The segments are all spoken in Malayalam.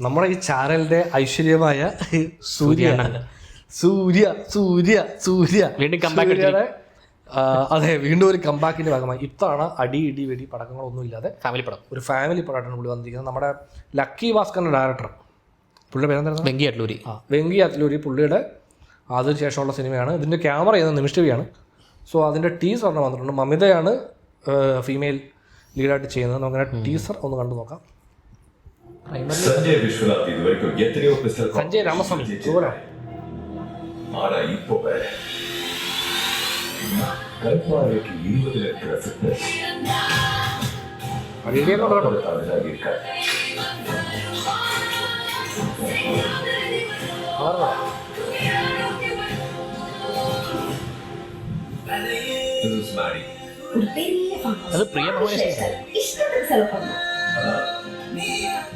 നമ്മുടെ ഈ ചാനലിന്റെ ഐശ്വര്യമായ സൂര്യയുടെ അതെ വീണ്ടും ഒരു കമ്പാക്കിന്റെ ഭാഗമായി ഇത്തവണ അടി ഇടി വെടി പടക്കങ്ങളൊന്നും ഇല്ലാതെ ഫാമിലി പടം ഒരു ഫാമിലി പടമായിട്ടാണ് പുള്ളി വന്നിരിക്കുന്നത്. നമ്മുടെ ലക്കി ഭാസ്കറിന്റെ ഡയറക്ടർ, പുള്ളിയുടെ പേരെന്തായിരുന്നു? വെങ്കി അത്ലൂരി. പുള്ളിയുടെ അതിനുശേഷമുള്ള സിനിമയാണ്. ഇതിന്റെ ക്യാമറ ചെയ്യുന്ന നിമിഷവിയാണ്. സോ അതിന്റെ ടീസർ ഒരെണ്ണം വന്നിട്ടുണ്ട്. മമിതയാണ് ഫീമെയിൽ ലീഡായിട്ട് ചെയ്യുന്നത്. നമുക്ക് ടീസർ ഒന്ന് കണ്ടു നോക്കാം. സഞ്ജയ് രാമസ്വാമി அது பிரியா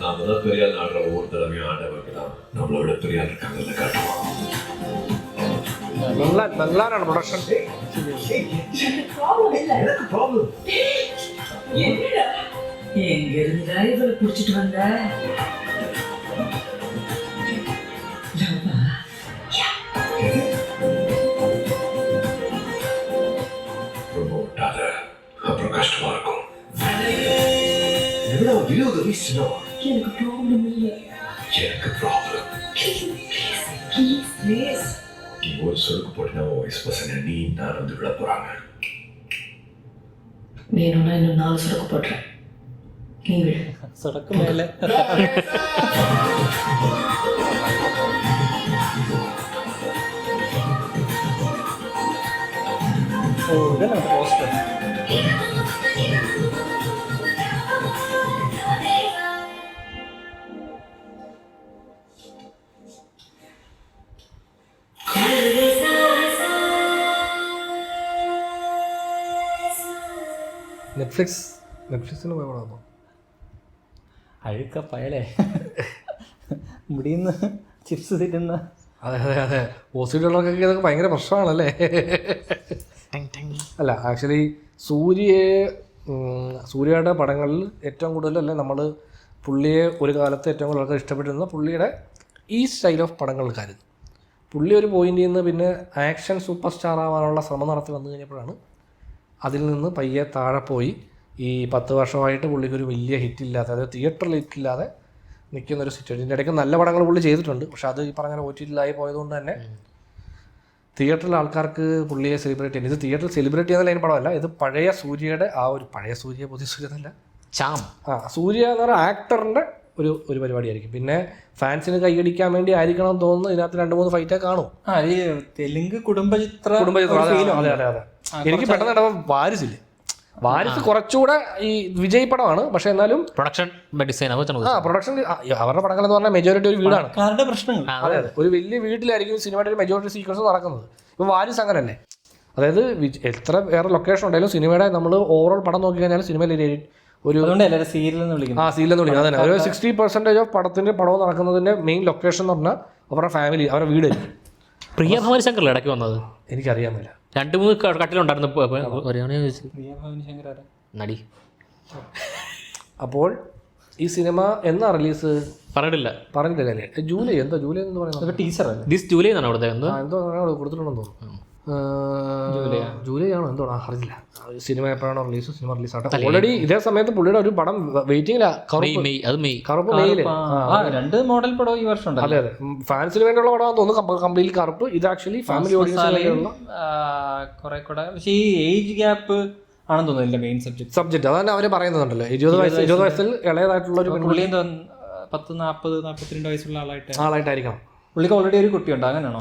நாம தான் பெரிய ஆள் ஆடுற ஒவ்வொரு தடவையும் ஆண்டவருக்கு தான் நம்மளை விட பெரிய ஆள் இருக்காங்கல்ல காட்டுவோம். ബംഗ്ലാരാണ് പ്രൊഡക്ഷൻ. எங்க இருந்தா இவரை புடிச்சிட்டு வந்த ரொம்ப விட்டாத, அப்புறம் கஷ்டமா இருக்கும். எவ்வளவு விரோத வீசுனோ எனக்கு ப்ராப்ளம் இல்ல. எனக்கு ப்ராப்ளம். ப்ளீஸ் நீ ஒரு சொருக்கு போட்டுனா வயசு பசங்க நீ நான் வந்து விட போறாங்க. வேணும்னா இன்னும் 4 சொடக்கு போட்டுறேன், நீ விடு. சொடக்கு மேல നെറ്റ്ഫ്ലിക്സിന് പോയി പടമാണോ? അഴുക്ക പയലേ മുടിയുന്ന ചിപ്സ് തിരുന്ന. അതെ അതെ അതെ പോസിറ്റീവുള്ളവർക്കൊക്കെ ഇതൊക്കെ ഭയങ്കര പ്രശ്നമാണല്ലേ. അല്ല ആക്ച്വലി സൂര്യയുടെ പടങ്ങളിൽ ഏറ്റവും കൂടുതലല്ലേ നമ്മൾ പുള്ളിയെ ഒരു കാലത്ത് ഏറ്റവും കൂടുതൽ ആൾക്കാർ ഇഷ്ടപ്പെട്ടിരുന്ന പുള്ളിയുടെ ഈ സ്റ്റൈൽ ഓഫ് പടങ്ങൾക്കായിരുന്നു. പുള്ളി ഒരു പോയിന്റിൽ നിന്ന് പിന്നെ ആക്ഷൻ സൂപ്പർ സ്റ്റാർ ആവാനുള്ള ശ്രമം നടത്തി വന്നു കഴിഞ്ഞപ്പോഴാണ് അതിൽ നിന്ന് പയ്യെ താഴെ പോയി. ഈ 10 വർഷമായിട്ട് പുള്ളിക്കൊരു വലിയ ഹിറ്റില്ലാതെ, അതായത് തിയേറ്ററിൽ ഹിറ്റില്ലാതെ നിൽക്കുന്നൊരു സിറ്റുവേഷൻ. ഇതിൻ്റെ ഇടയ്ക്ക് നല്ല പടങ്ങൾ പുള്ളി ചെയ്തിട്ടുണ്ട്. പക്ഷെ അത് ഈ പറഞ്ഞ OTT-ലായി പോയതുകൊണ്ട് തന്നെ തിയേറ്ററിൽ ആൾക്കാർക്ക് പുള്ളിയെ സെലിബ്രേറ്റ് ചെയ്യുന്നത്, ഇത് തിയേറ്ററിൽ സെലിബ്രേറ്റ് ചെയ്യുന്ന ലൈൻ പടമല്ല, ഇത് പഴയ സൂര്യയുടെ ആ ഒരു പഴയ സൂര്യ പുതിയ സൂര്യ എന്നല്ല, സൂര്യ എന്ന് പറഞ്ഞ ആക്ടറിൻ്റെ ഒരു പരിപാടിയായിരിക്കും. പിന്നെ ഫാൻസിന് കൈയടിക്കാൻ വേണ്ടി ആയിരിക്കണം എന്ന് തോന്നുന്നു. ഇതിനകത്ത് 2-3 ഫൈറ്റേ കാണും. തെലുങ്ക് കുടുംബചിത്ര. അതെ അതെ അതെ. എനിക്ക് പെട്ടെന്ന് വാരിസില്ലേ, വാരിസ് കുറച്ചുകൂടെ ഈ വിജയ് പടമാണ്. പക്ഷെ എന്നാലും പ്രൊഡക്ഷൻ ഡിസൈൻ പ്രൊഡക്ഷൻ അവരുടെ പടങ്ങൾ എന്ന് പറഞ്ഞാൽ മെജോറിറ്റി ഒരു വീടാണ്. പ്രശ്നങ്ങൾ. അതെ അതെ, ഒരു വലിയ വീട്ടിലായിരിക്കും സിനിമയുടെ ഒരു മെജോറിറ്റി സീക്വൻസ് നടക്കുന്നത്. ഇപ്പം വാരിസ് അങ്ങനല്ലേ, അതായത് എത്ര വേറെ ലൊക്കേഷൻ ഉണ്ടെങ്കിലും സിനിമയുടെ നമ്മൾ ഓവറോൾ പടം നോക്കി കഴിഞ്ഞാൽ സിനിമയിൽ ഒരു സീരിയലെന്ന് വിളിക്കും. അതന്നെ ഒരു 60% ഓഫ് പടത്തിന്റെ പടവും നടക്കുന്നതിന്റെ മെയിൻ ലൊക്കേഷൻ എന്ന് പറഞ്ഞാൽ അവരുടെ ഫാമിലി, അവരുടെ വീടായിരിക്കും. പ്രിയ ഭവാനി ശങ്കർ ഇടയ്ക്ക് വന്നത് എനിക്കറിയാമില്ല. 2-3 കട്ടിലുണ്ടായിരുന്നു നടി. അപ്പോൾ ഈ സിനിമ എന്നാ റിലീസ് പറഞ്ഞിട്ടില്ല. ജൂലൈ എന്ന് പറയുന്നത് ടീച്ചർ ദിസ് ജൂലൈ എന്നാണ് അവിടെ എന്തോ കൊടുത്തിട്ടുണ്ടെന്ന് തോന്നുന്നു. ജൂലൈ ആണോ എന്തോ അറിയില്ല. സിനിമ എപ്പോഴാണോ റിലീസ്, സിനിമ റിലീസാട്ടെ. ഓൾറെഡി ഇതേ സമയത്ത് പുള്ളിയുടെ ഒരു പടം വെയിറ്റിംഗിലാ, കറുപ്പ് മെയില്. 2 മോഡൽ പടം ഈ വർഷം. അതെ അതെ, ഫാൻസിന് വേണ്ടിയുള്ള പടം തോന്നുന്നു കംപ്ലീറ്റ്ലി കറുപ്പ്. ഇത് ആക്ച്വലി ഫാമിലി ഓഡിയൻസിനുള്ള കുറെ കൂടെ. പക്ഷേ ഈ ഏജ് ഗ്യാപ്പ് ആണെന്ന് തോന്നുന്നില്ല മെയിൻ സബ്ജക്ട്. അതന്നെ അവര് പറയുന്നുണ്ടല്ലോ, 20 വയസ്സിൽ ഇളയതായിട്ടുള്ള ഒരു 10-40-42 വയസ്സുള്ള ആളായിട്ടായിരിക്കണം. പുള്ളിക്ക് ഓൾറെഡി ഒരു കുട്ടിയുണ്ട്, അങ്ങനെയാണോ?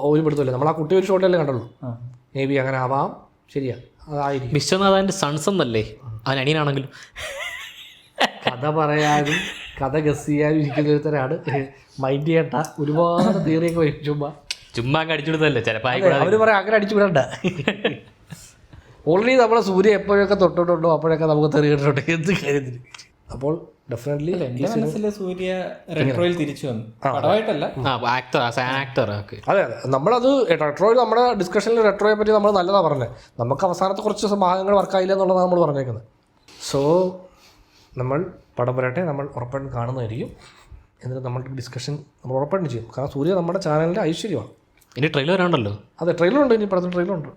ഒരു പിടുത്തല്ലേ, നമ്മൾ ആ കുട്ടി ഒരു ഷോട്ടല്ലേ കണ്ടുള്ളൂ. മേ ബി അങ്ങനെ ആവാം. ശരിയാ, അതായിരിക്കും. വിശ്വനാഥന്റെ സൺസ് എന്നല്ലേ അവൻ അനിയനാണെങ്കിലും. കഥ പറയാനും കഥ ഗസ് ചെയ്യാനും ഇരിക്കുന്ന ഒരുത്തരാണ്. മൈൻഡ് ചെയ്യട്ട, ഒരുപാട് തിയറിയൊക്കെ വരും. ചുമ്മാ അടിച്ചുവിടുന്നല്ലേ ചിലപ്പോൾ. അവര് പറയാം അങ്ങനെ അടിച്ചു വിടണ്ട. ഓൾറെഡി നമ്മളെ സൂര്യ എപ്പോഴൊക്കെ തൊട്ടിട്ടുണ്ടോ അപ്പോഴൊക്കെ നമുക്ക് തെറി കേട്ടിട്ടുണ്ട് എന്ത് കാര്യത്തിന്. അപ്പോൾ ഡെഫിനറ്റ്ലി എൻ്റെ മനസ്സിൽ സൂര്യ റെട്രോയിൽ തിരിച്ചു വന്നു, പടമായിട്ടല്ല. അതെ അതെ, നമ്മളത് റെട്രോയിൽ നമ്മുടെ ഡിസ്കഷനിൽ റെട്രോയെ പറ്റി നമ്മൾ നല്ലതാണ് പറഞ്ഞത്. നമുക്ക് അവസാനത്തെ കുറച്ച് ഭാഗങ്ങൾ വർക്കായില്ല എന്നുള്ളതാണ് നമ്മൾ പറഞ്ഞേക്കുന്നത്. സോ നമ്മൾ പടം വരട്ടെ, നമ്മൾ ഉറപ്പായിട്ടും കാണുന്നതായിരിക്കും. എന്നിട്ട് നമ്മുടെ ഡിസ്കഷൻ നമ്മൾ ഉറപ്പായിട്ടും ചെയ്യും. കാരണം സൂര്യ നമ്മുടെ ചാനലിൻ്റെ ഐശ്വര്യമാണ്. ഇനി ട്രെയിലർ വരാണ്ടല്ലോ. അതെ, ട്രെയിലറുണ്ട്, ഇനി പടത്തിന് ട്രെയിലറുണ്ട്.